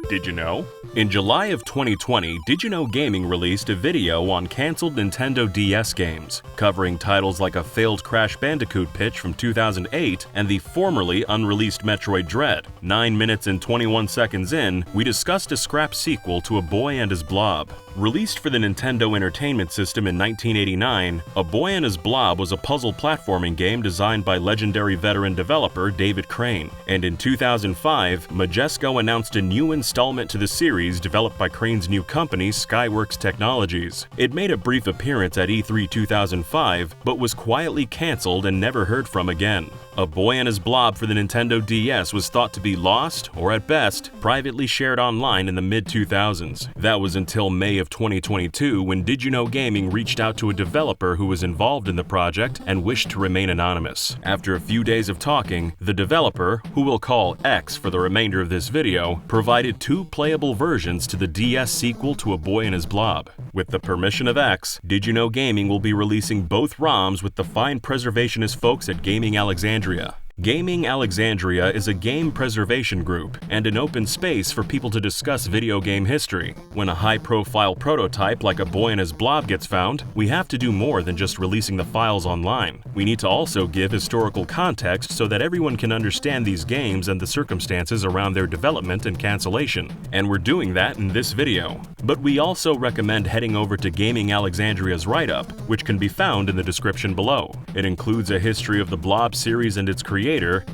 Did you know? In July of 2020, DidYouKnowGaming released a video on canceled Nintendo DS games, covering titles like a failed Crash Bandicoot pitch from 2008 and the formerly unreleased Metroid Dread. 9 minutes and 21 seconds in, we discussed a scrap sequel to A Boy and His Blob. Released for the Nintendo Entertainment System in 1989, A Boy and His Blob was a puzzle platforming game designed by legendary veteran developer David Crane, and in 2005, Majesco announced a new installment to the series developed by Crane's new company, Skyworks Technologies. It made a brief appearance at E3 2005, but was quietly cancelled and never heard from again. A Boy and His Blob for the Nintendo DS was thought to be lost, or at best, privately shared online in the mid-2000s. That was until May of 2022 when DidYouKnowGaming reached out to a developer who was involved in the project and wished to remain anonymous. After a few days of talking, the developer, who we'll call X for the remainder of this video, provided 2 playable versions to the DS sequel to A Boy and His Blob. With the permission of X, DidYouKnowGaming will be releasing both ROMs with the fine preservationist folks at Gaming Alexandria. Gaming Alexandria is a game preservation group and an open space for people to discuss video game history. When a high-profile prototype like A Boy and His Blob gets found, we have to do more than just releasing the files online. We need to also give historical context so that everyone can understand these games and the circumstances around their development and cancellation. And we're doing that in this video. But we also recommend heading over to Gaming Alexandria's write-up, which can be found in the description below. It includes a history of the Blob series and its creator,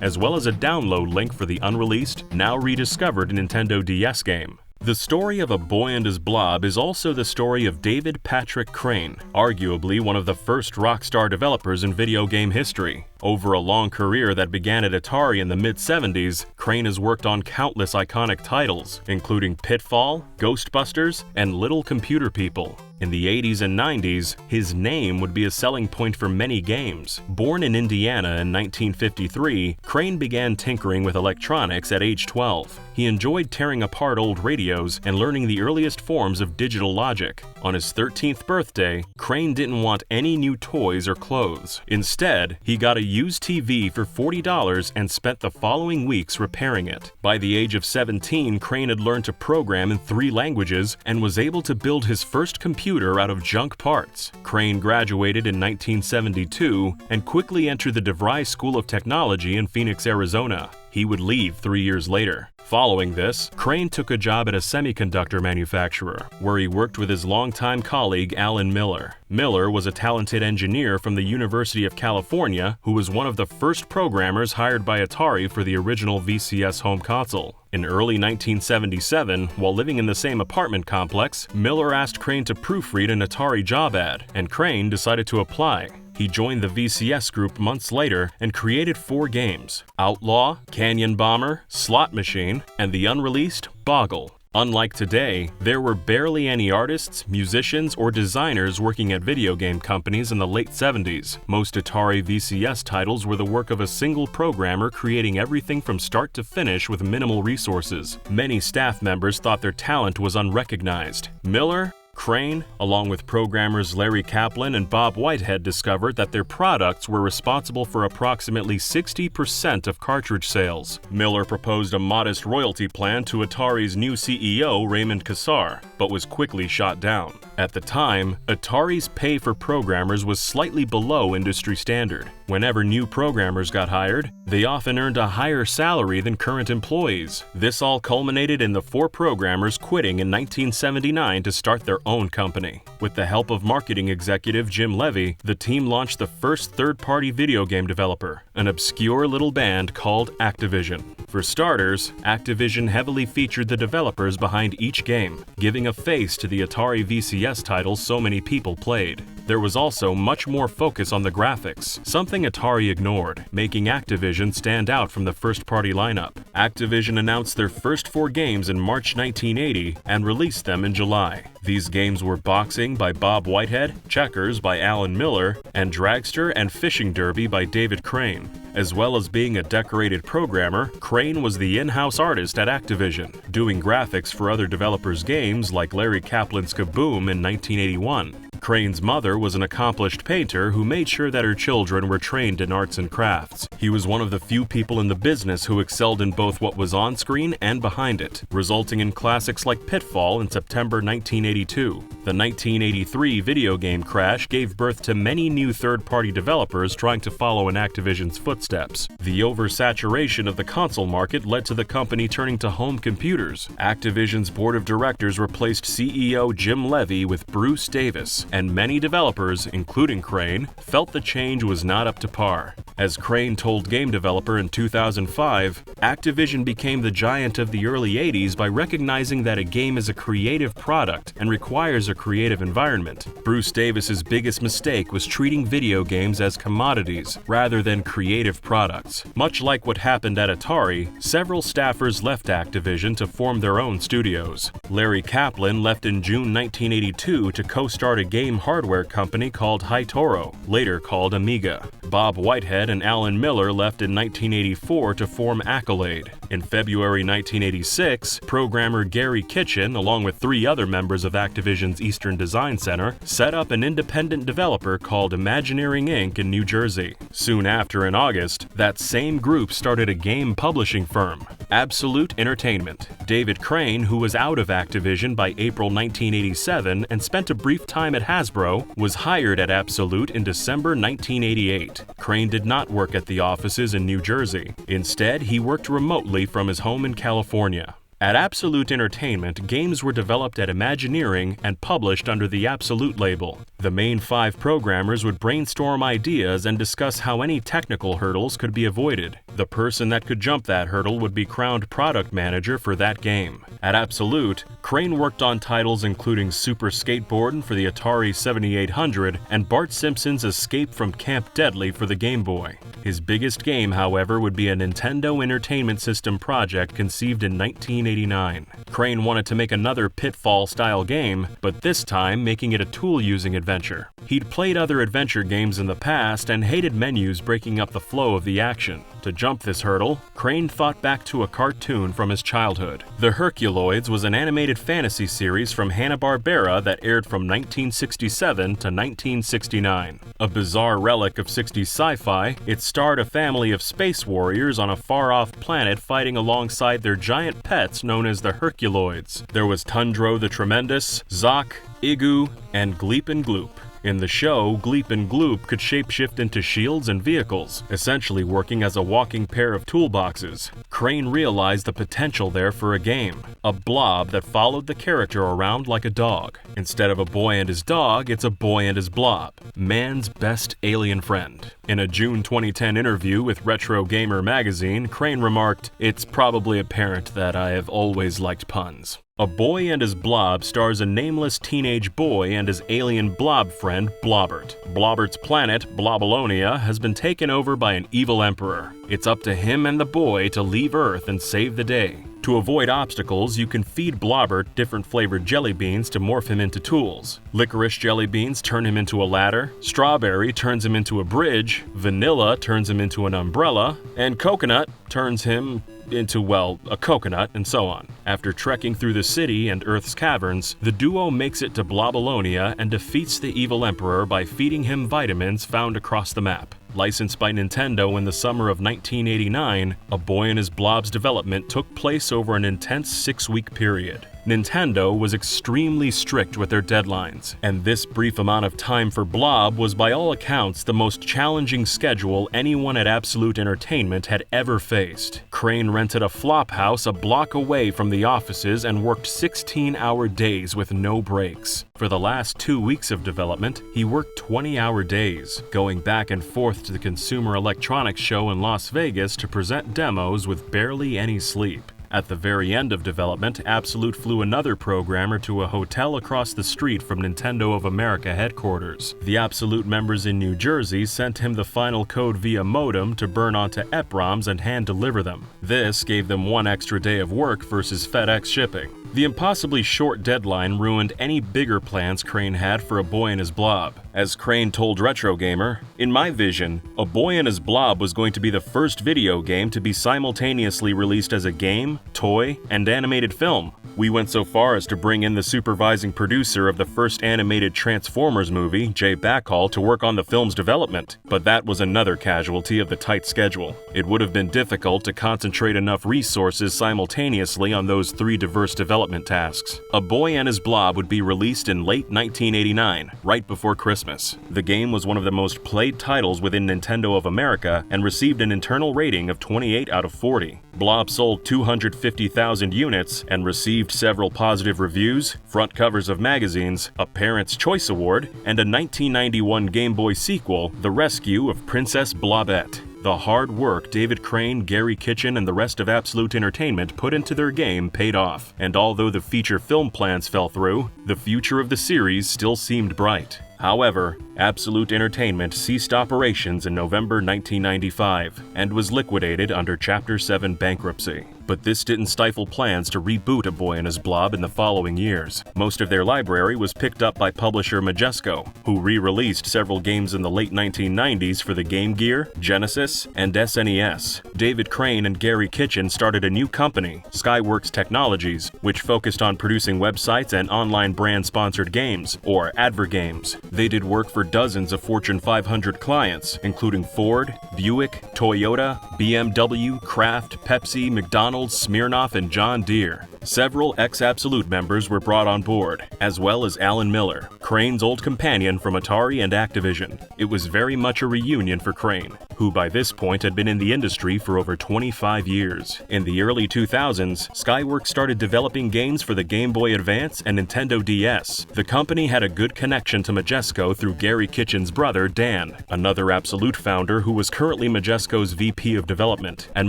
as well as a download link for the unreleased, now rediscovered Nintendo DS game. The story of A Boy and His Blob is also the story of David Patrick Crane, arguably one of the first rockstar developers in video game history. Over a long career that began at Atari in the mid-70s, Crane has worked on countless iconic titles, including Pitfall, Ghostbusters, and Little Computer People. In the 80s and 90s, his name would be a selling point for many games. Born in Indiana in 1953, Crane began tinkering with electronics at age 12. He enjoyed tearing apart old radios and learning the earliest forms of digital logic. On his 13th birthday, Crane didn't want any new toys or clothes. Instead, he got a used TV for $40 and spent the following weeks repairing it. By the age of 17, Crane had learned to program in 3 languages and was able to build his first computer out of junk parts. Crane graduated in 1972 and quickly entered the DeVry School of Technology in Phoenix, Arizona. He would leave 3 years later. Following this, Crane took a job at a semiconductor manufacturer, where he worked with his longtime colleague Alan Miller. Miller was a talented engineer from the University of California who was one of the first programmers hired by Atari for the original VCS home console. In early 1977, while living in the same apartment complex, Miller asked Crane to proofread an Atari job ad, and Crane decided to apply. He joined the VCS group months later and created 4 games: Outlaw, Canyon Bomber, Slot Machine, and the unreleased Boggle. Unlike today, there were barely any artists, musicians, or designers working at video game companies in the late 70s. Most Atari VCS titles were the work of a single programmer creating everything from start to finish with minimal resources. Many staff members thought their talent was unrecognized. Miller, Crane, along with programmers Larry Kaplan and Bob Whitehead, discovered that their products were responsible for approximately 60% of cartridge sales. Miller proposed a modest royalty plan to Atari's new CEO, Raymond Cassar, but was quickly shot down. At the time, Atari's pay for programmers was slightly below industry standard. Whenever new programmers got hired, they often earned a higher salary than current employees. This all culminated in the 4 programmers quitting in 1979 to start their own company. With the help of marketing executive Jim Levy, the team launched the first third-party video game developer, an obscure little band called Activision. For starters, Activision heavily featured the developers behind each game, giving a face to the Atari VCS titles so many people played. There was also much more focus on the graphics, something Atari ignored, making Activision stand out from the first-party lineup. Activision announced their first 4 games in March 1980 and released them in July. These games were Boxing by Bob Whitehead, Checkers by Alan Miller, and Dragster and Fishing Derby by David Crane. As well as being a decorated programmer, Crane was the in-house artist at Activision, doing graphics for other developers' games like Larry Kaplan's Kaboom in 1981. Crane's mother was an accomplished painter who made sure that her children were trained in arts and crafts. He was one of the few people in the business who excelled in both what was on screen and behind it, resulting in classics like Pitfall in September 1982. The 1983 video game crash gave birth to many new third-party developers trying to follow in Activision's footsteps. The oversaturation of the console market led to the company turning to home computers. Activision's board of directors replaced CEO Jim Levy with Bruce Davis, and many developers, including Crane, felt the change was not up to par. As Crane told game developer in 2005, Activision became the giant of the early 80s by recognizing that a game is a creative product and requires a creative environment. Bruce Davis's biggest mistake was treating video games as commodities rather than creative products. Much like what happened at Atari, several staffers left Activision to form their own studios. Larry Kaplan left in June 1982 to co-start a game hardware company called Hi-Toro, later called Amiga. Bob Whitehead and Alan Miller left in 1984 to form Accolade. In February 1986, programmer Garry Kitchen, along with 3 other members of Activision's Eastern Design Center, set up an independent developer called Imagineering Inc. in New Jersey. Soon after, in August, that same group started a game publishing firm, Absolute Entertainment. David Crane, who was out of Activision by April 1987 and spent a brief time at Hasbro, was hired at Absolute in December 1988. Crane did not work at the offices in New Jersey. Instead, he worked remotely from his home in California. At Absolute Entertainment, games were developed at Imagineering and published under the Absolute label. The main 5 programmers would brainstorm ideas and discuss how any technical hurdles could be avoided. The person that could jump that hurdle would be crowned product manager for that game. At Absolute, Crane worked on titles including Super Skateboardin' for the Atari 7800 and Bart Simpson's Escape from Camp Deadly for the Game Boy. His biggest game, however, would be a Nintendo Entertainment System project conceived in 1989. Crane wanted to make another Pitfall-style game, but this time making it a tool-using adventure. He'd played other adventure games in the past and hated menus breaking up the flow of the action. To jump this hurdle, Crane thought back to a cartoon from his childhood. The Herculoids was an animated fantasy series from Hanna-Barbera that aired from 1967 to 1969. A bizarre relic of 60s sci-fi, it starred a family of space warriors on a far-off planet fighting alongside their giant pets known as the Herculoids. There was Tundro the Tremendous, Zoc, Igu, and Gleep and Gloop. In the show, Gleep and Gloop could shapeshift into shields and vehicles, essentially working as a walking pair of toolboxes. Crane realized the potential there for a game, a blob that followed the character around like a dog. Instead of a boy and his dog, it's a boy and his blob, man's best alien friend. In a June 2010 interview with Retro Gamer magazine, Crane remarked, "It's probably apparent that I have always liked puns." A Boy and His Blob stars a nameless teenage boy and his alien blob friend, Blobbert. Blobbert's planet, Blobolonia, has been taken over by an evil emperor. It's up to him and the boy to leave Earth and save the day. To avoid obstacles, you can feed Blobbert different flavored jelly beans to morph him into tools. Licorice jelly beans turn him into a ladder, strawberry turns him into a bridge, vanilla turns him into an umbrella, and coconut turns him into, well, a coconut, and so on. After trekking through the city and Earth's caverns, the duo makes it to Blobolonia and defeats the evil emperor by feeding him vitamins found across the map. Licensed by Nintendo in the summer of 1989, A Boy and His Blob's development took place over an intense 6-week period. Nintendo was extremely strict with their deadlines, and this brief amount of time for Blob was by all accounts the most challenging schedule anyone at Absolute Entertainment had ever faced. Crane rented a flop house a block away from the offices and worked 16-hour days with no breaks. For the last 2 weeks of development, he worked 20-hour days, going back and forth to the Consumer Electronics Show in Las Vegas to present demos with barely any sleep. At the very end of development, Absolute flew another programmer to a hotel across the street from Nintendo of America headquarters. The Absolute members in New Jersey sent him the final code via modem to burn onto EPROMs and hand-deliver them. This gave them 1 extra day of work versus FedEx shipping. The impossibly short deadline ruined any bigger plans Crane had for A Boy and His Blob. As Crane told Retro Gamer, "In my vision, A Boy and His Blob was going to be the first video game to be simultaneously released as a game, toy, and animated film. We went so far as to bring in the supervising producer of the first animated Transformers movie, Jay Bacall, to work on the film's development, but that was another casualty of the tight schedule. It would have been difficult to concentrate enough resources simultaneously on those three diverse development tasks. A Boy and His Blob would be released in late 1989, right before Christmas. The game was one of the most played titles within Nintendo of America and received an internal rating of 28 out of 40. Blob sold 250,000 units and received several positive reviews, front covers of magazines, a Parents' Choice Award, and a 1991 Game Boy sequel, The Rescue of Princess Blobette. The hard work David Crane, Garry Kitchen, and the rest of Absolute Entertainment put into their game paid off, and although the feature film plans fell through, the future of the series still seemed bright. However, Absolute Entertainment ceased operations in November 1995 and was liquidated under Chapter 7 bankruptcy. But this didn't stifle plans to reboot A Boy and His Blob in the following years. Most of their library was picked up by publisher Majesco, who re-released several games in the late 1990s for the Game Gear, Genesis, and SNES. David Crane and Garry Kitchen started a new company, Skyworks Technologies, which focused on producing websites and online brand-sponsored games, or advergames. They did work for dozens of Fortune 500 clients, including Ford, Buick, Toyota, BMW, Kraft, Pepsi, McDonald's, Smirnoff, and John Deere. Several ex-Absolute members were brought on board, as well as Alan Miller, Crane's old companion from Atari and Activision. It was very much a reunion for Crane, who by this point had been in the industry for over 25 years. In the early 2000s, Skyworks started developing games for the Game Boy Advance and Nintendo DS. The company had a good connection to Majesco through Garry Kitchen's brother, Dan, another Absolute founder who was currently Majesco's VP of Development, and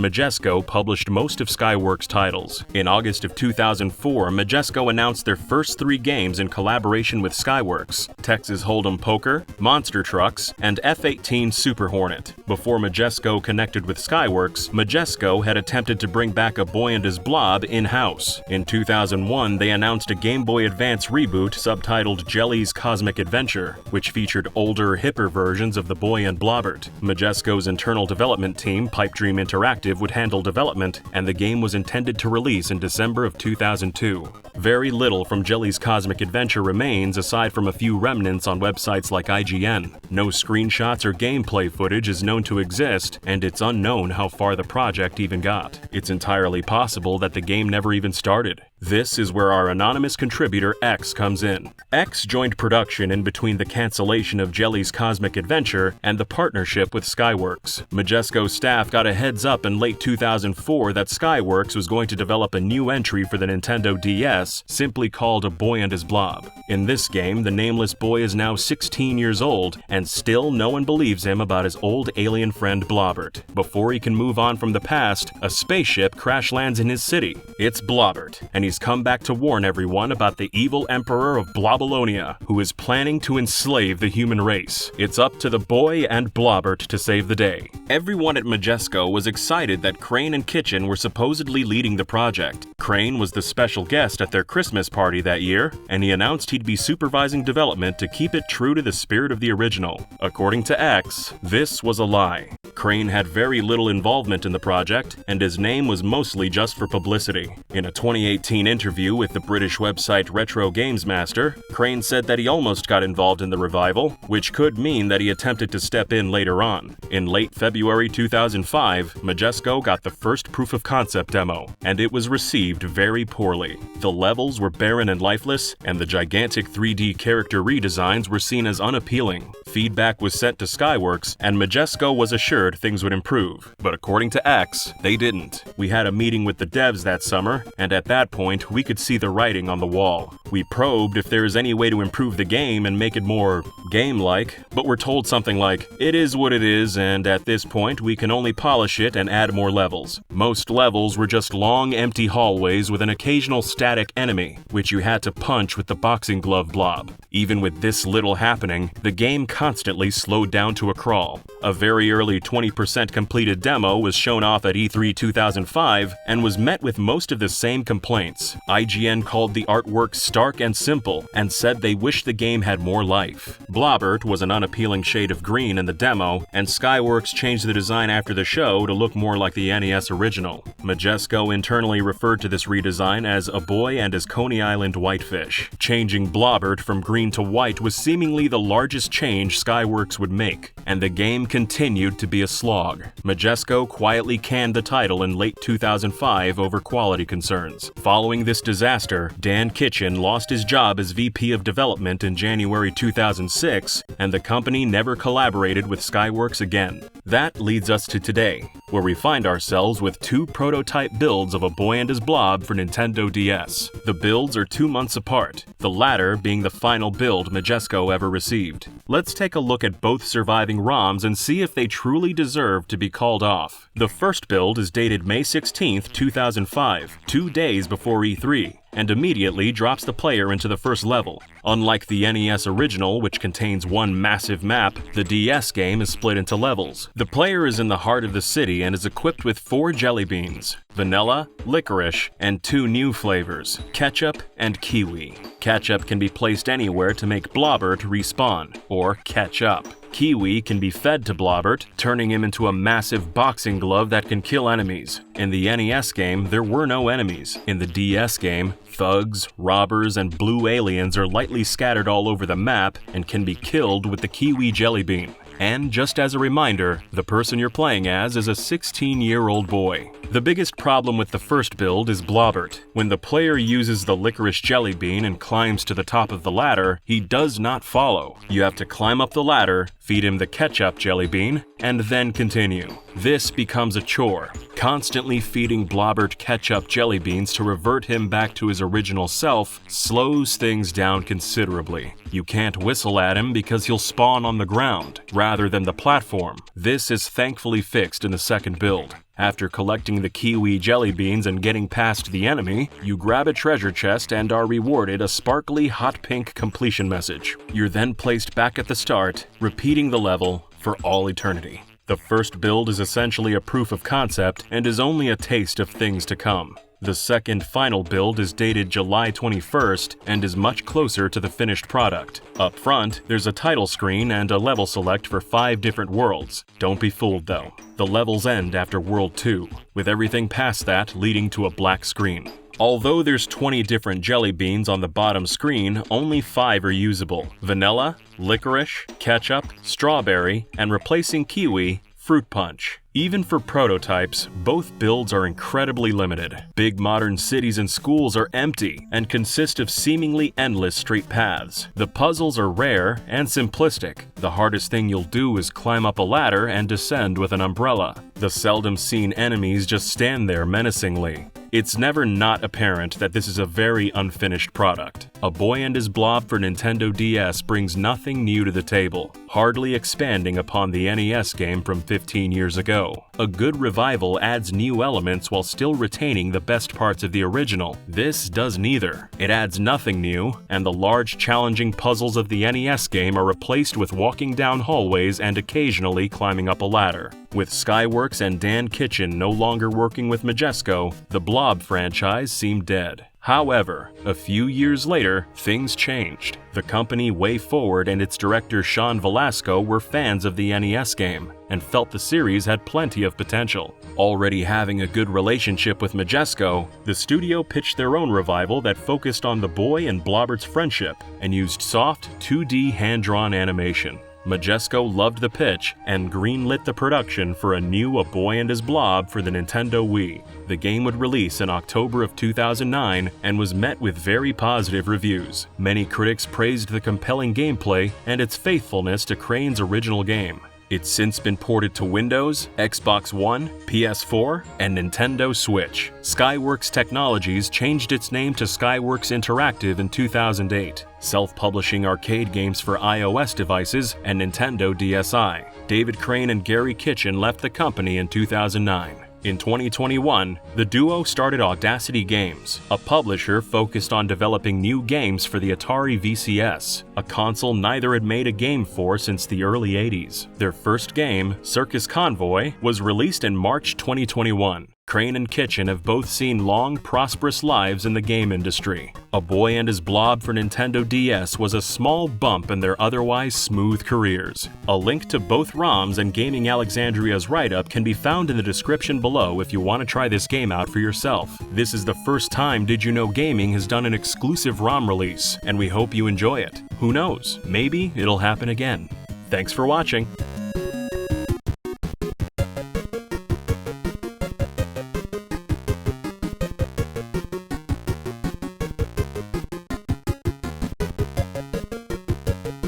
Majesco published most of Skyworks' titles. In August of 2004, Majesco announced their first 3 games in collaboration with Skyworks: Texas Hold'em Poker, Monster Trucks, and F-18 Super Hornet. Before Majesco connected with Skyworks, Majesco had attempted to bring back A Boy and His Blob in-house. In 2001, they announced a Game Boy Advance reboot subtitled Jelly's Cosmic Adventure, which featured older, hipper versions of The Boy and Blobbert. Majesco's internal development team, Pipe Dream Interactive, would handle development, and the game was intended to release in December of 2002. Very little from Jelly's Cosmic Adventure remains aside from a few remnants on websites like IGN. No screenshots or gameplay footage is known to exist, and it's unknown how far the project even got. It's entirely possible that the game never even started. This is where our anonymous contributor X comes in. X joined production in between the cancellation of Jelly's Cosmic Adventure and the partnership with Skyworks. Majesco staff got a heads up in late 2004 that Skyworks was going to develop a new entry for the Nintendo DS simply called A Boy and His Blob. In this game, the nameless boy is now 16 years old, and still no one believes him about his old alien friend Blobbert. Before he can move on from the past, a spaceship crash lands in his city. It's Blobbert, and he's come back to warn everyone about the evil emperor of Blobalonia, who is planning to enslave the human race. It's up to the boy and Blobbert to save the day. Everyone at Majesco was excited that Crane and Kitchen were supposedly leading the project. Crane was the special guest at their Christmas party that year, and he announced he'd be supervising development to keep it true to the spirit of the original. According to X, this was a lie. Crane had very little involvement in the project, and his name was mostly just for publicity. In a 2018 interview with the British website Retro Games Master, Crane said that he almost got involved in the revival, which could mean that he attempted to step in later on. In late February 2005, Majesco got the first proof of concept demo, and it was received very poorly. The levels were barren and lifeless, and the gigantic 3D character redesigns were seen as unappealing. Feedback was sent to Skyworks, and Majesco was assured things would improve. But according to X, they didn't. We had a meeting with the devs that summer, and at that point, we could see the writing on the wall. We probed if there is any way to improve the game and make it more game-like, but we're told something like, "It is what it is, and at this point, we can only polish it and add more levels." Most levels were just long, empty hallways with an occasional static enemy, which you had to punch with the boxing glove blob. Even with this little happening, the game constantly slowed down to a crawl. A very early 20% completed demo was shown off at E3 2005 and was met with most of the same complaints. complaints. IGN called the artwork stark and simple and said they wish the game had more life. Blobbert was an unappealing shade of green in the demo, and Skyworks changed the design after the show to look more like the NES original. Majesco internally referred to this redesign as a boy and his Coney Island whitefish. Changing Blobbert from green to white was seemingly the largest change Skyworks would make, and the game continued to be a slog. Majesco quietly canned the title in late 2005 over quality concerns. Following this disaster, Dan Kitchen lost his job as VP of Development in January 2006, and the company never collaborated with Skyworks again. That leads us to today, where we find ourselves with two prototype builds of A Boy and His Blob for Nintendo DS. The builds are 2 months apart, the latter being the final build Majesco ever received. Let's take a look at both surviving ROMs and see if they truly deserve to be called off. The first build is dated May 16, 2005, 2 days before E3, and immediately drops the player into the first level. Unlike the NES original, which contains one massive map, the DS game is split into levels. The player is in the heart of the city and is equipped with 4 jelly beans: vanilla, licorice, and 2 new flavors, ketchup and kiwi. Ketchup can be placed anywhere to make Blobbert respawn, or catch up. Kiwi can be fed to Blobbert, turning him into a massive boxing glove that can kill enemies. In the NES game, there were no enemies. In the DS game, thugs, robbers, and blue aliens are lightly scattered all over the map and can be killed with the Kiwi jelly bean. And just as a reminder, the person you're playing as is a 16-year-old boy. The biggest problem with the first build is Blobbert. When the player uses the licorice jelly bean and climbs to the top of the ladder, he does not follow. You have to climb up the ladder, feed him the ketchup jelly bean, and then continue. This becomes a chore. Constantly feeding Blobbert ketchup jelly beans to revert him back to his original self slows things down considerably. You can't whistle at him because he'll spawn on the ground, rather than the platform. This is thankfully fixed in the second build. After collecting the kiwi jelly beans and getting past the enemy, you grab a treasure chest and are rewarded a sparkly hot pink completion message. You're then placed back at the start, repeating the level for all eternity. The first build is essentially a proof of concept and is only a taste of things to come. The second final build is dated July 21st and is much closer to the finished product. Up front, there's a title screen and a level select for 5 different worlds. Don't be fooled though. The levels end after World 2, with everything past that leading to a black screen. Although there's 20 different jelly beans on the bottom screen, only 5 are usable: vanilla, licorice, ketchup, strawberry, and replacing kiwi, fruit punch. Even for prototypes, both builds are incredibly limited. Big modern cities and schools are empty and consist of seemingly endless straight paths. The puzzles are rare and simplistic. The hardest thing you'll do is climb up a ladder and descend with an umbrella. The seldom seen enemies just stand there menacingly. It's never not apparent that this is a very unfinished product. A Boy and His Blob for Nintendo DS brings nothing new to the table, hardly expanding upon the NES game from 15 years ago. A good revival adds new elements while still retaining the best parts of the original. This does neither. It adds nothing new, and the large challenging puzzles of the NES game are replaced with walking down hallways and occasionally climbing up a ladder. With Skyworks and Dan Kitchen no longer working with Majesco, the Blob franchise seemed dead. However, a few years later, things changed. The company WayForward and its director Sean Velasco were fans of the NES game and felt the series had plenty of potential. Already having a good relationship with Majesco, the studio pitched their own revival that focused on the boy and Blobbert's friendship and used soft, 2D hand-drawn animation. Majesco loved the pitch and greenlit the production for a new A Boy and His Blob for the Nintendo Wii. The game would release in October of 2009 and was met with very positive reviews. Many critics praised the compelling gameplay and its faithfulness to Crane's original game. It's since been ported to Windows, Xbox One, PS4, and Nintendo Switch. Skyworks Technologies changed its name to Skyworks Interactive in 2008, self-publishing arcade games for iOS devices and Nintendo DSi. David Crane and Garry Kitchen left the company in 2009. In 2021, the duo started Audacity Games, a publisher focused on developing new games for the Atari VCS, a console neither had made a game for since the early 80s. Their first game, Circus Convoy, was released in March 2021. Crane and Kitchen have both seen long, prosperous lives in the game industry. A Boy and His Blob for Nintendo DS was a small bump in their otherwise smooth careers. A link to both ROMs and Gaming Alexandria's write-up can be found in the description below if you want to try this game out for yourself. This is the first time Did You Know Gaming has done an exclusive ROM release, and we hope you enjoy it. Who knows, maybe it'll happen again. Thanks for watching.